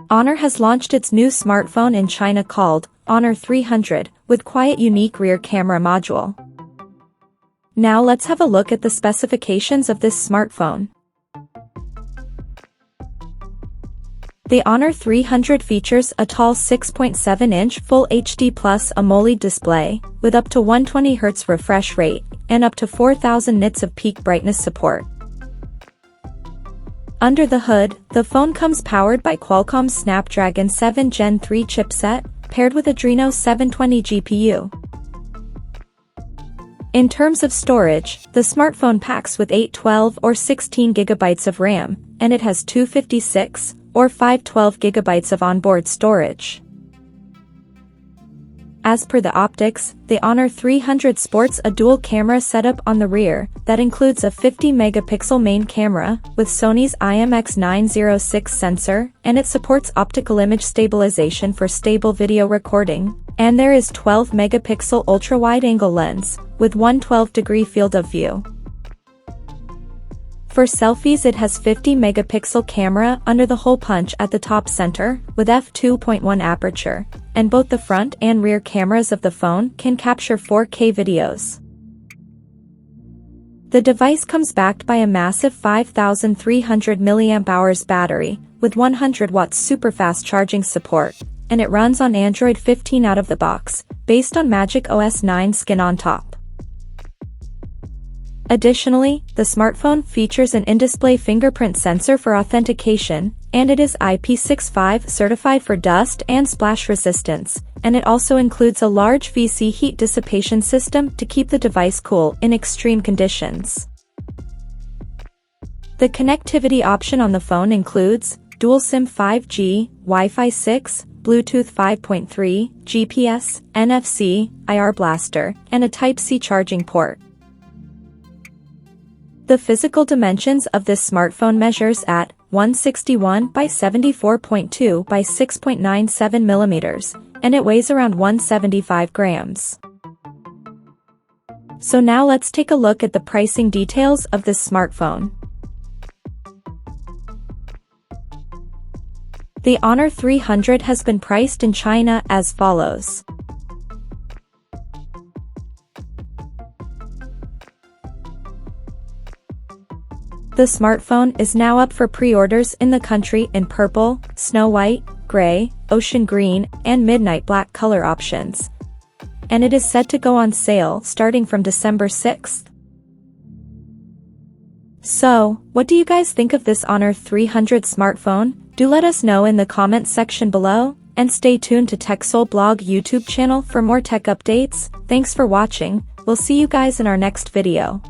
Honor has launched its new smartphone in China called Honor 300 with quiet unique rear camera module. Now let's have a look at the specifications of this smartphone. The Honor 300 features a tall 6.7-inch Full HD Plus AMOLED display, with up to 120Hz refresh rate, and up to 4000 nits of peak brightness support. Under the hood, the phone comes powered by Qualcomm's Snapdragon 7 Gen 3 chipset, paired with Adreno 720 GPU. In terms of storage, the smartphone packs with 812 or 16 GB of RAM, and it has 256 or 512 GB of onboard storage. As per the optics, the Honor 300 sports a dual camera setup on the rear that includes a 50-megapixel main camera with Sony's IMX906 sensor, and it supports optical image stabilization for stable video recording, and there is 12-megapixel ultra-wide-angle lens with 112-degree field of view. For selfies, it has 50-megapixel camera under the hole punch at the top center with f2.1 aperture, and both the front and rear cameras of the phone can capture 4K videos. The device comes backed by a massive 5300 mAh battery with 100 watts super-fast charging support, and it runs on Android 15 out of the box, based on Magic OS 9 skin on top. Additionally, the smartphone features an in-display fingerprint sensor for authentication, and it is IP65 certified for dust and splash resistance, and it also includes a large VC heat dissipation system to keep the device cool in extreme conditions. The connectivity option on the phone includes dual SIM 5G, Wi-Fi 6, Bluetooth 5.3, GPS, NFC, IR blaster, and a Type-C charging port. The physical dimensions of this smartphone measures at 161 by 74.2 by 6.97 millimeters, and it weighs around 175 grams. So now let's take a look at the pricing details of this smartphone. The Honor 300 has been priced in China as follows. The smartphone is now up for pre-orders in the country in purple, snow white, gray, ocean green, and midnight black color options. And it is set to go on sale starting from December 6th. So, what do you guys think of this Honor 300 smartphone? Do let us know in the comments section below, and stay tuned to TechSole Blog YouTube channel for more tech updates. Thanks for watching, we'll see you guys in our next video.